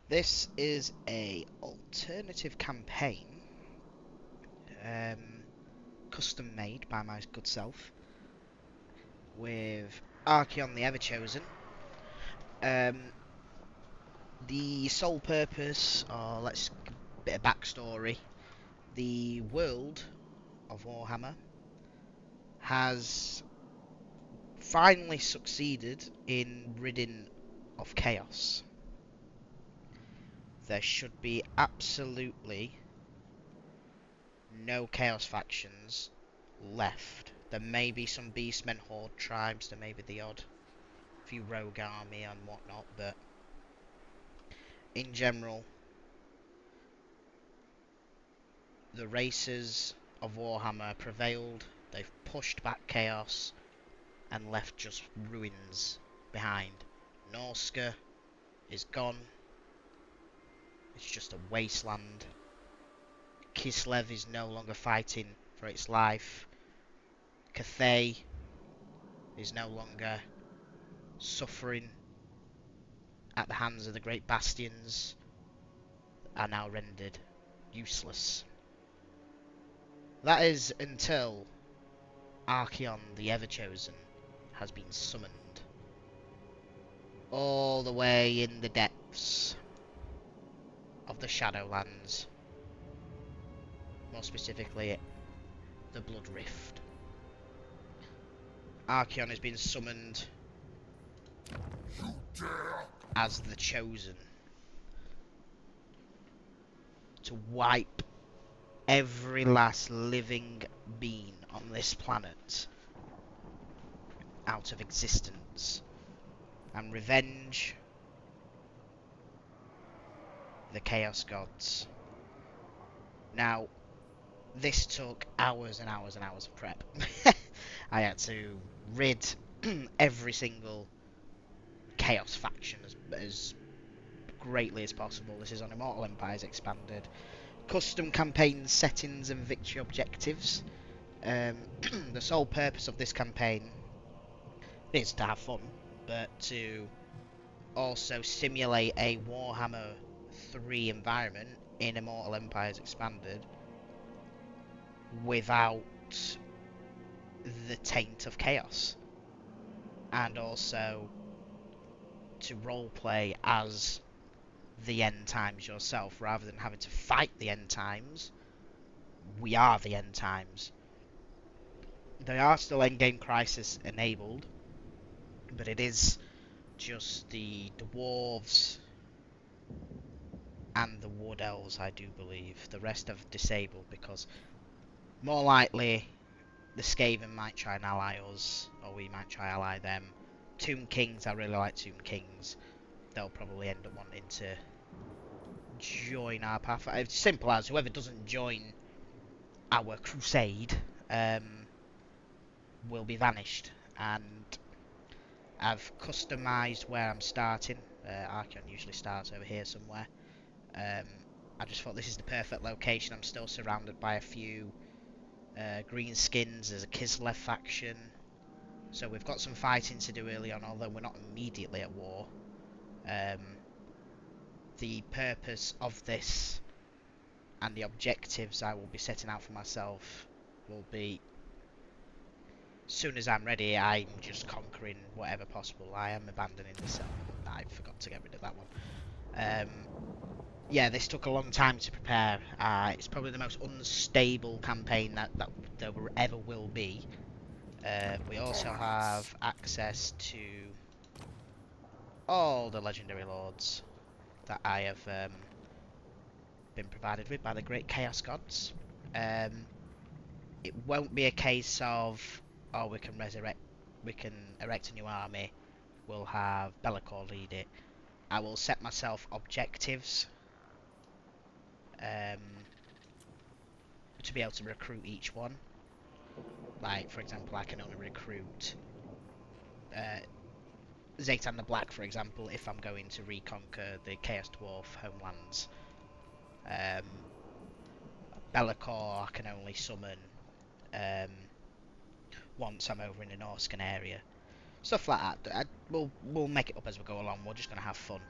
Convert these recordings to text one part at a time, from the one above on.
This is a alternative campaign, um, custom made by my good self, with Archeon the Everchosen. Um, the sole purpose, or let's give a bit of backstory, the world of Warhammer has finally succeeded in ridding of chaos. There should be absolutely no chaos factions left. There may be some beastmen horde tribes, there may be the odd few rogue army and whatnot, but in general, the races of Warhammer prevailed. They've pushed back chaos and left just ruins behind. Norska is gone. It's just a wasteland. Kislev is no longer fighting for its life. Cathay is no longer suffering at the hands of the great bastions, are now rendered useless. That is until Archeon the Everchosen has been summoned. All the way in the depths of the Shadowlands. More specifically, the Blood Rift. Archeon has been summoned as the Chosen to wipe every last living being on this planet out of existence and revenge the Chaos Gods. Now, this took hours and hours and hours of prep. I had to rid every single Chaos faction as greatly as possible. This is on Immortal Empires Expanded. Custom campaign settings and victory objectives. The sole purpose of this campaign is to have fun, but to also simulate a Warhammer 3 environment in Immortal Empires Expanded without the taint of chaos, and also to roleplay as the end times yourself rather than having to fight the end times. We are the end times. They are still endgame crisis enabled, but it is just the dwarves and the wood elves, I do believe. The rest have disabled because more likely the Skaven might try and ally us, or we might try and ally them. Tomb Kings, I really like Tomb Kings. They'll probably end up wanting to join our path. It's simple as whoever doesn't join our crusade will be vanished. And I've customised where I'm starting. Archeon usually starts over here somewhere. I just thought this is the perfect location. I'm still surrounded by a few green skins. There's a Kislev faction. So we've got some fighting to do early on, although we're not immediately at war. The purpose of this and the objectives I will be setting out for myself will be, as soon as I'm ready, I'm just conquering whatever possible. I am abandoning the cell. I forgot to get rid of that one. Yeah, this took a long time to prepare. It's probably the most unstable campaign that there ever will be. We also have access to all the legendary lords that I have been provided with by the great Chaos Gods. It won't be a case of, oh, we can erect a new army. We'll have Bellicor lead it. I will set myself objectives to be able to recruit each one. Like, for example, I can only recruit Zaytan the Black, for example, if I'm going to reconquer the Chaos Dwarf homelands. Bellicor I can only summon once I'm over in the Norscan area. Stuff like that. We'll make it up as we go along. We're just going to have fun.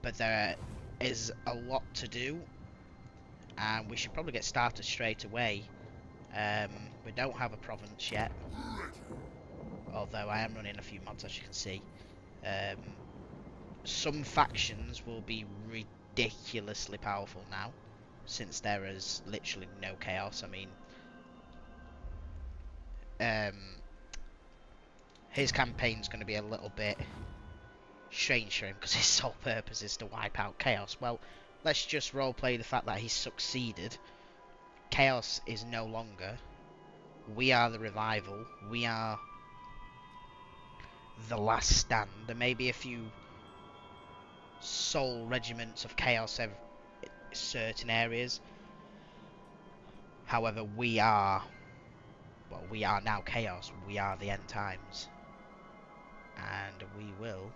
but there is a lot to do, and we should probably get started straight away. We don't have a province yet, although I am running a few mods, as you can see. Some factions will be ridiculously powerful now, since there is literally no chaos. I mean, his campaign's going to be a little bit strange for him because his sole purpose is to wipe out chaos. Well, let's just roleplay the fact that he's succeeded. Chaos is no longer. We are the revival. We are the last stand. There may be a few sole regiments of chaos in certain areas. However, we are now chaos. We are the end times. And we will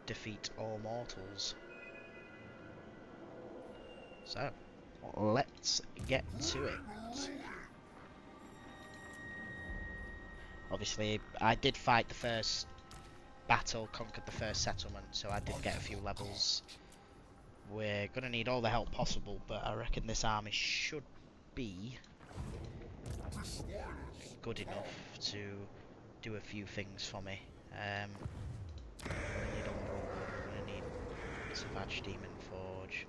defeat all mortals. So, let's get to it. Obviously, I did fight the first battle, conquered the first settlement, so I did get a few levels. We're going to need all the help possible, but I reckon this army should be good enough to do a few things for me. We're going to need Umbral, we're going to need Savage Demon Forge.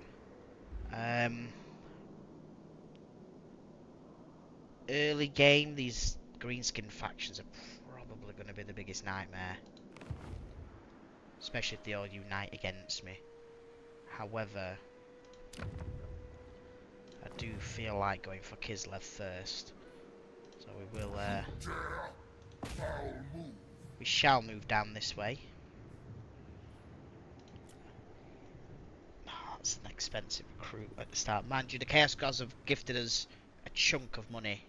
Early game, these greenskin factions are probably going to be the biggest nightmare. Especially if they all unite against me. However, I do feel like going for Kislev first. So we will, we shall move down this way. Oh, that's an expensive recruit at the start. Mind you, the Chaos Gods have gifted us a chunk of money.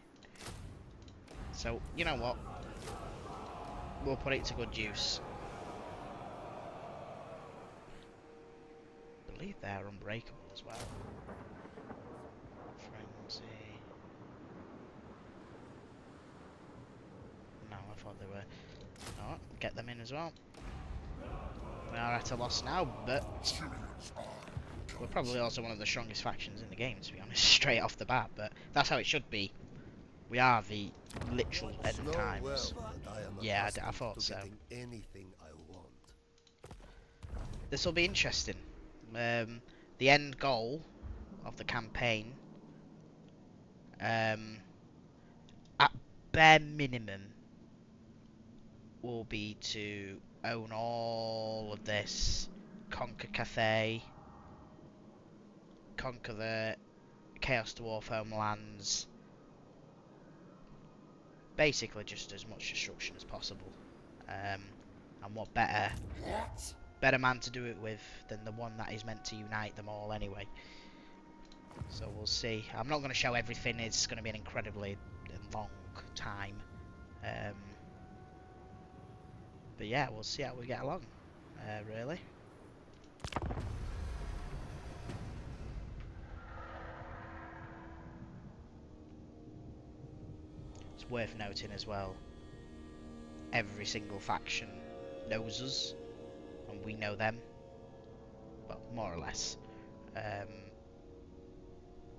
So, you know what? We'll put it to good use. I believe they're unbreakable as well. Frenzy. No, I thought they were. Oh, get them in as well. We are at a loss now, but we're probably also one of the strongest factions in the game, to be honest, straight off the bat, but that's how it should be. We are the literal end times. Yeah, I thought so. This will be interesting. The end goal of the campaign, at bare minimum, will be to own all of this, conquer Cathay, conquer the Chaos Dwarf homelands, basically just as much destruction as possible. And what better man to do it with than the one that is meant to unite them all anyway. So we'll see. I'm not going to show everything, it's going to be an incredibly long time. But yeah, we'll see how we get along, really. It's worth noting as well, every single faction knows us, and we know them. Well, more or less.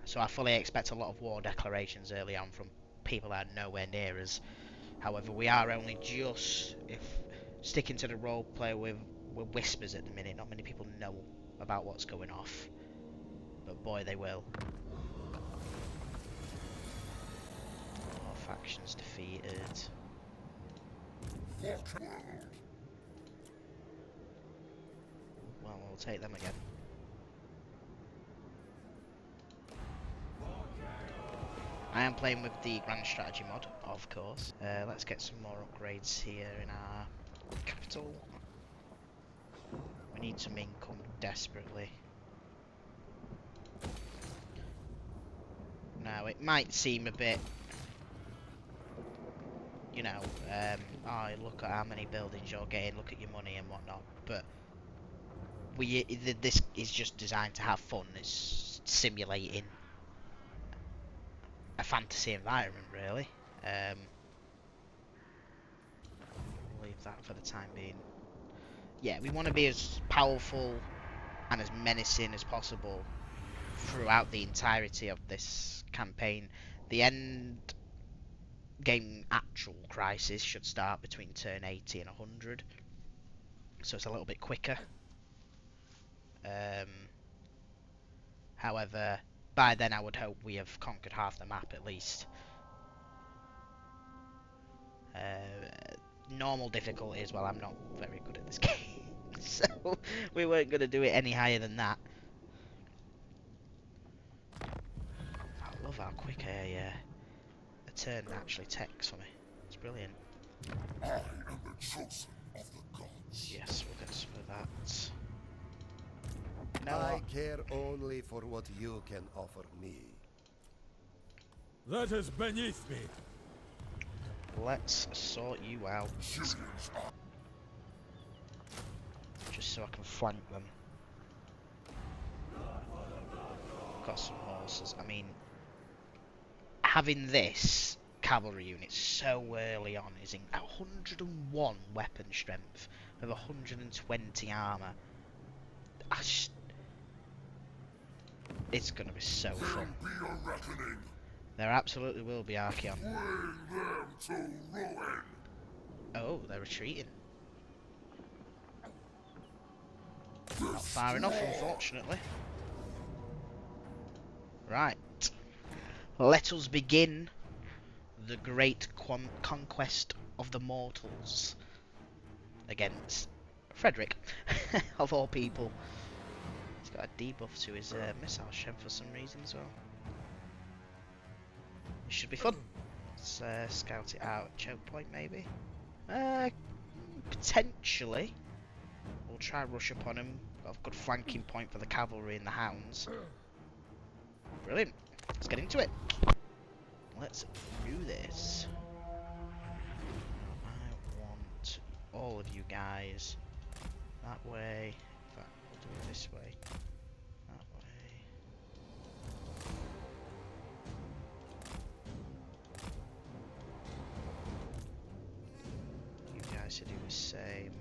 So I fully expect a lot of war declarations early on from people that are nowhere near us. However, we are only just sticking to the roleplay with whispers at the minute. Not many people know about what's going off, but boy, they will. All factions defeated. Well, we'll take them again. I am playing with the Grand Strategy mod, of course. Let's get some more upgrades here in our capital. We need some income desperately. Now, it might seem a bit, you know, oh, look at how many buildings you're getting, look at your money and whatnot, but this is just designed to have fun. It's simulating a fantasy environment, really. We'll leave that for the time being. yeah, we want to be as powerful and as menacing as possible throughout the entirety of this campaign. The end game actual crisis should start between turn 80 and 100, so it's a little bit quicker. However, by then I would hope we have conquered half the map at least. Normal difficulty as well, I'm not very good at this game, so we weren't going to do it any higher than that. I love how quick a turn actually takes for me. It's brilliant. I am the chosen of the gods. Yes, we'll get some of that. No, I care only for what you can offer me. That is beneath me. let's sort you out. Just so I can flank them. Got some horses. I mean, having this cavalry unit so early on is in 101 weapon strength with 120 armor. It's gonna be so fun. There absolutely will be, Archeon. Oh, they're retreating. Not far enough, unfortunately. Right. Let us begin the great conquest of the mortals against Frederick, of all people. He's got a debuff to his missile strength for some reason as well. It should be fun. Let's scout it out. Choke point, maybe? Potentially. We'll try rush upon him. Got a good flanking point for the cavalry and the hounds. Brilliant. Let's get into it. Let's do this. I want all of you guys that way. In fact, we'll do it this way. That way. You guys should do the same.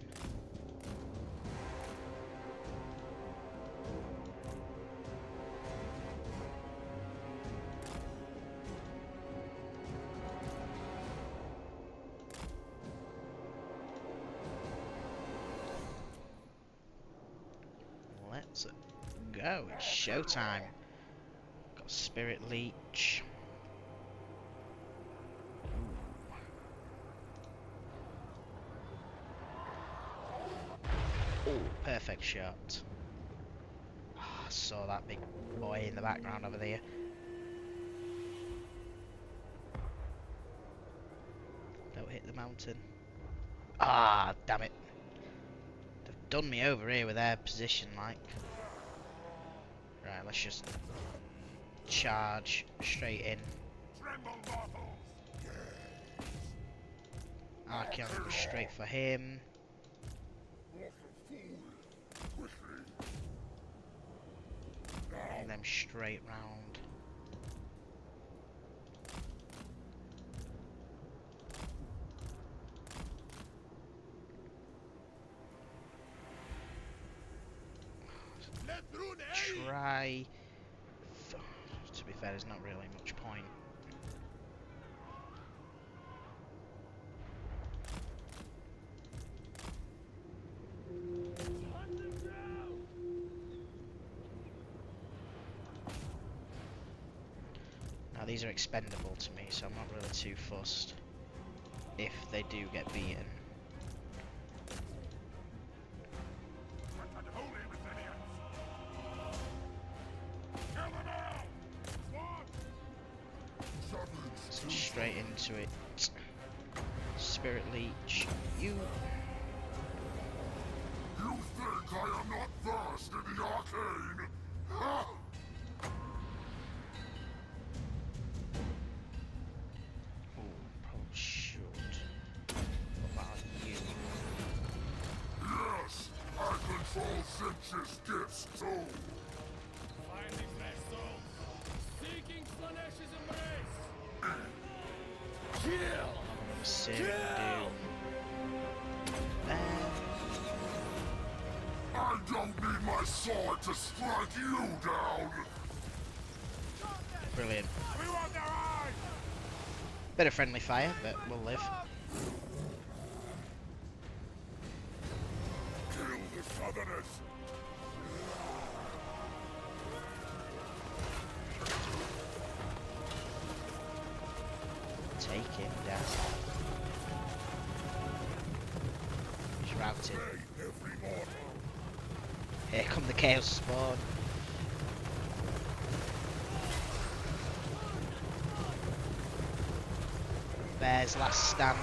Let's go. It's showtime. Got Spirit Leech. Oh, perfect shot. Oh, I saw that big boy in the background over there. Don't hit the mountain. Ah, damn it. They've done me over here with their position, like. Right, let's just charge straight in. Archeon goes straight for him. And then straight round. Try. To be fair, there's not really much point. Now these are expendable to me, so I'm not really too fussed if they do get beaten. So straight into it. Spirit Leech, you. You think I am not versed in the arcane? Ha! Oh, probably should. What about you? Yes, I control Cinch's gifts too. Finding fresh souls. Seeking Slaaneish's embrace. Kill! Searing Doom. don't need my sword to strike you down! Brilliant. We want their eyes! Bit of friendly fire, but we'll live. Kill the southerners! Take him down. He's routed. Slay every mortal! Here come the Chaos Spawn. Bear's last stand.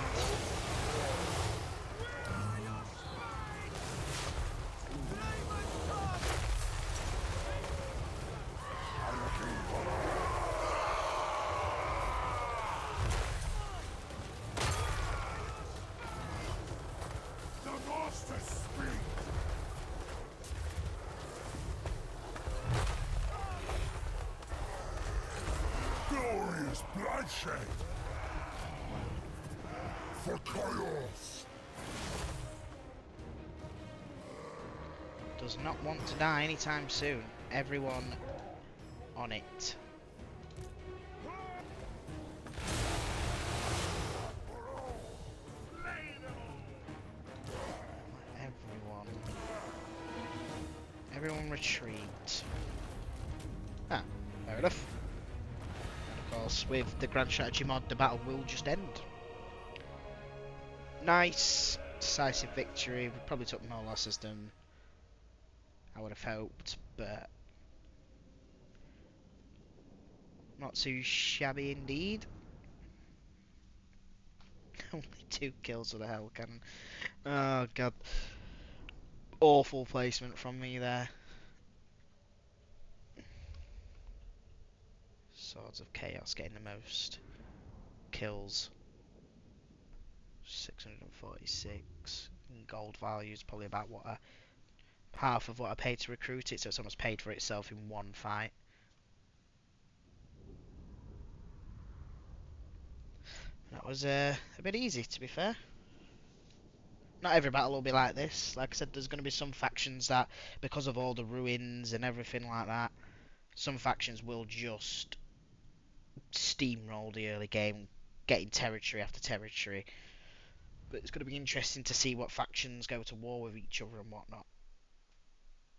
The monsters speak! Glorious bloodshed! For chaos! Does not want to die anytime soon. Everyone on it. Everyone retreat. Ah, fair enough. And of course, with the Grand Strategy mod, the battle will just end. Nice, decisive victory. We probably took more losses than I would have hoped, but not too shabby indeed. Only 2 kills with a hell cannon. Oh god. Awful placement from me there. Swords of Chaos getting the most kills. 646. Gold value is probably about what half of what I paid to recruit it, so it's almost paid for itself in one fight. That was a bit easy, to be fair. Not every battle will be like this. Like I said, there's going to be some factions that, because of all the ruins and everything like that, some factions will just steamroll the early game, getting territory after territory. But it's going to be interesting to see what factions go to war with each other and whatnot.